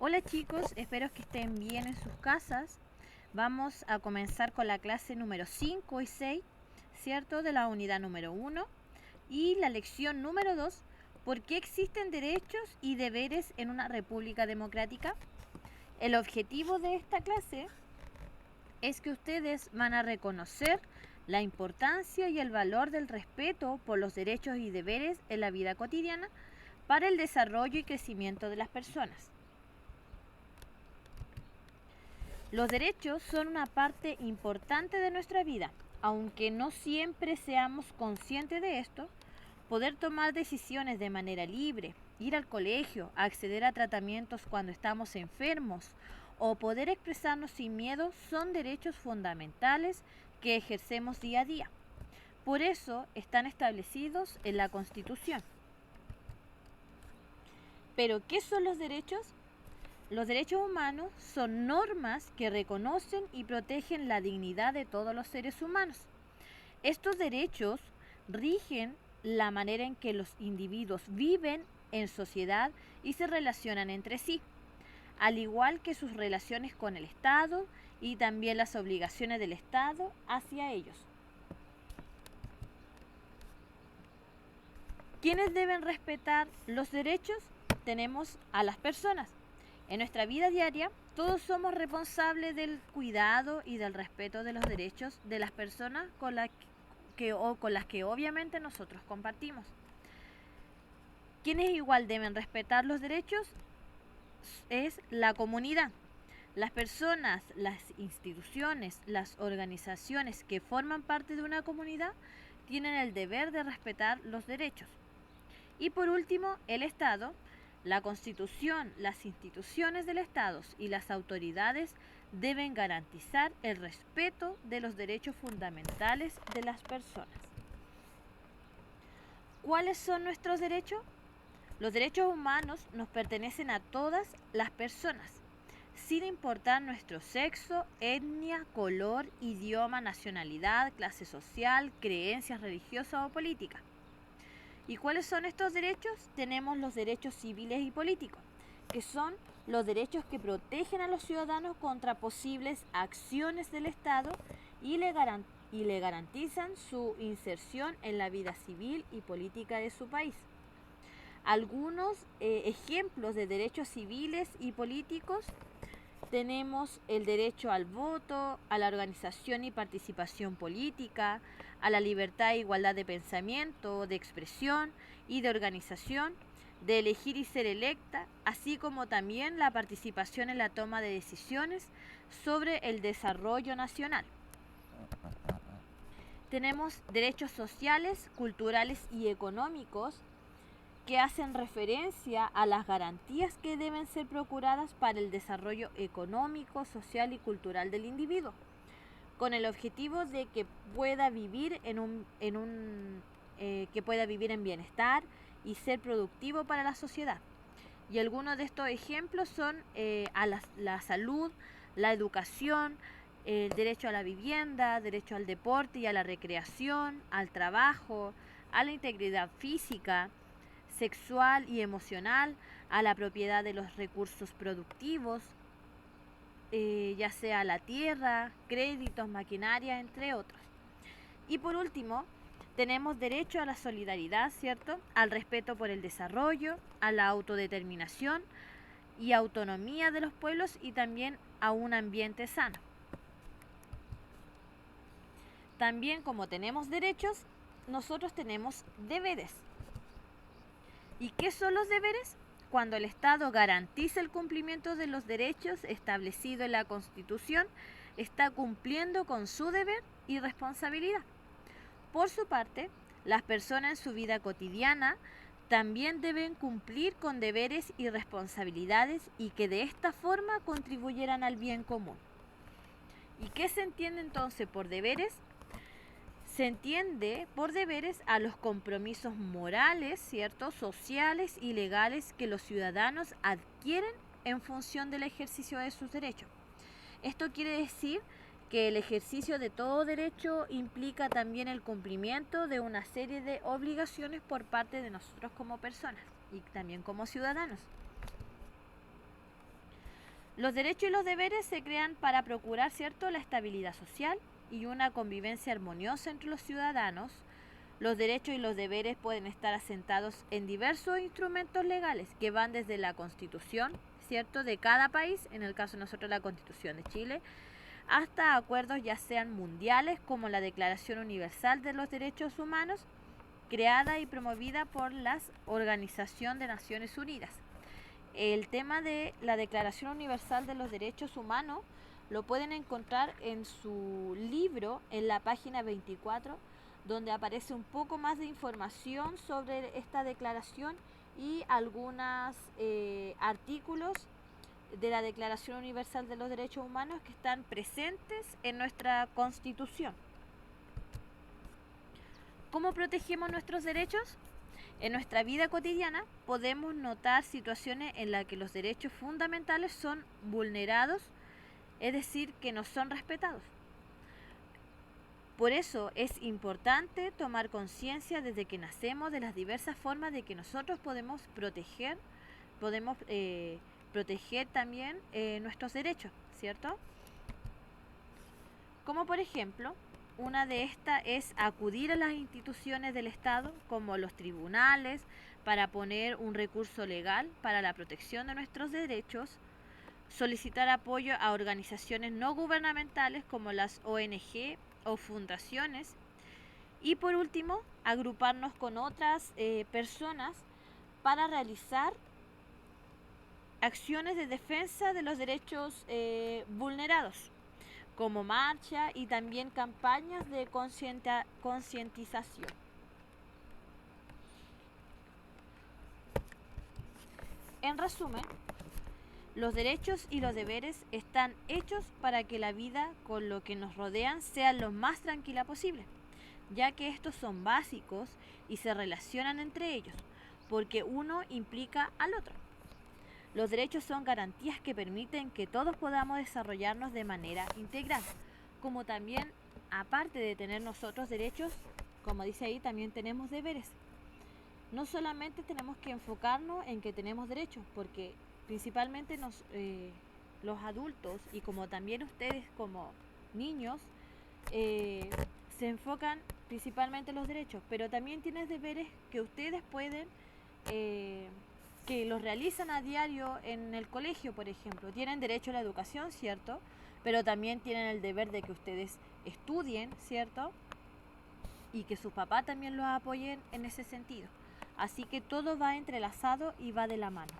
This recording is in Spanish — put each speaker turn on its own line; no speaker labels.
Hola chicos, espero que estén bien en sus casas. Vamos a comenzar con la clase número 5 y 6, ¿cierto? De la unidad número 1 y la lección número 2, ¿por qué existen derechos y deberes en una república democrática? El objetivo de esta clase es que ustedes van a reconocer la importancia y el valor del respeto por los derechos y deberes en la vida cotidiana para el desarrollo y crecimiento de las personas. Los derechos son una parte importante de nuestra vida, aunque no siempre seamos conscientes de esto. Poder tomar decisiones de manera libre, ir al colegio, acceder a tratamientos cuando estamos enfermos o poder expresarnos sin miedo son derechos fundamentales que ejercemos día a día. Por eso están establecidos en la Constitución. ¿Pero qué son los derechos? Los derechos humanos son normas que reconocen y protegen la dignidad de todos los seres humanos. Estos derechos rigen la manera en que los individuos viven en sociedad y se relacionan entre sí, al igual que sus relaciones con el Estado y también las obligaciones del Estado hacia ellos. ¿Quiénes deben respetar los derechos? Tenemos a las personas. En nuestra vida diaria, todos somos responsables del cuidado y del respeto de los derechos de las personas con las que obviamente nosotros compartimos. ¿Quiénes igual deben respetar los derechos? Es la comunidad. Las personas, las instituciones, las organizaciones que forman parte de una comunidad tienen el deber de respetar los derechos. Y por último, el Estado. La Constitución, las instituciones del Estado y las autoridades deben garantizar el respeto de los derechos fundamentales de las personas. ¿Cuáles son nuestros derechos? Los derechos humanos nos pertenecen a todas las personas, sin importar nuestro sexo, etnia, color, idioma, nacionalidad, clase social, creencias religiosas o políticas. ¿Y cuáles son estos derechos? Tenemos los derechos civiles y políticos, que son los derechos que protegen a los ciudadanos contra posibles acciones del Estado y le garantizan su inserción en la vida civil y política de su país. Algunos ejemplos de derechos civiles y políticos: tenemos el derecho al voto, a la organización y participación política, a la libertad e igualdad de pensamiento, de expresión y de organización, de elegir y ser electa, así como también la participación en la toma de decisiones sobre el desarrollo nacional. Tenemos derechos sociales, culturales y económicos que hacen referencia a las garantías que deben ser procuradas para el desarrollo económico, social y cultural del individuo, con el objetivo de que pueda vivir que pueda vivir en bienestar y ser productivo para la sociedad. Y algunos de estos ejemplos son la salud, la educación, el derecho a la vivienda, derecho al deporte y a la recreación, al trabajo, a la integridad física, sexual y emocional, a la propiedad de los recursos productivos, ya sea la tierra, créditos, maquinaria, entre otros. Y por último, tenemos derecho a la solidaridad, ¿cierto? Al respeto por el desarrollo, a la autodeterminación y autonomía de los pueblos y también a un ambiente sano. También, como tenemos derechos, nosotros tenemos deberes. ¿Y qué son los deberes? Cuando el Estado garantiza el cumplimiento de los derechos establecidos en la Constitución, está cumpliendo con su deber y responsabilidad. Por su parte, las personas en su vida cotidiana también deben cumplir con deberes y responsabilidades y que de esta forma contribuyeran al bien común. ¿Y qué se entiende entonces por deberes? Se entiende por deberes a los compromisos morales, ¿cierto?, sociales y legales que los ciudadanos adquieren en función del ejercicio de sus derechos. Esto quiere decir que el ejercicio de todo derecho implica también el cumplimiento de una serie de obligaciones por parte de nosotros como personas y también como ciudadanos. Los derechos y los deberes se crean para procurar, ¿cierto?, la estabilidad social y una convivencia armoniosa entre los ciudadanos. Los derechos y los deberes pueden estar asentados en diversos instrumentos legales que van desde la Constitución, ¿cierto?, de cada país, en el caso de nosotros la Constitución de Chile, hasta acuerdos ya sean mundiales como la Declaración Universal de los Derechos Humanos, creada y promovida por la Organización de Naciones Unidas. El tema de la Declaración Universal de los Derechos Humanos lo pueden encontrar en su libro, en la página 24, donde aparece un poco más de información sobre esta declaración y algunos artículos de la Declaración Universal de los Derechos Humanos que están presentes en nuestra Constitución. ¿Cómo protegemos nuestros derechos? En nuestra vida cotidiana podemos notar situaciones en las que los derechos fundamentales son vulnerados, es decir, que no son respetados. Por eso es importante tomar conciencia desde que nacemos de las diversas formas de que nosotros podemos proteger también nuestros derechos, ¿cierto? Como por ejemplo, una de estas es acudir a las instituciones del Estado, como los tribunales, para poner un recurso legal para la protección de nuestros derechos, solicitar apoyo a organizaciones no gubernamentales como las ONG o fundaciones, y por último, agruparnos con otras personas para realizar acciones de defensa de los derechos vulnerados, como marcha y también campañas de concientización. En resumen, los derechos y los deberes están hechos para que la vida con lo que nos rodean sea lo más tranquila posible, ya que estos son básicos y se relacionan entre ellos, porque uno implica al otro. Los derechos son garantías que permiten que todos podamos desarrollarnos de manera integral, como también, aparte de tener nosotros derechos, como dice ahí, también tenemos deberes. No solamente tenemos que enfocarnos en que tenemos derechos, porque principalmente los adultos y como también ustedes como niños se enfocan principalmente en los derechos, pero también tienen deberes que ustedes pueden que los realizan a diario en el colegio, por ejemplo. Tienen derecho a la educación, ¿cierto? Pero también tienen el deber de que ustedes estudien, ¿cierto? Y que sus papás también los apoyen en ese sentido. Así que todo va entrelazado y va de la mano.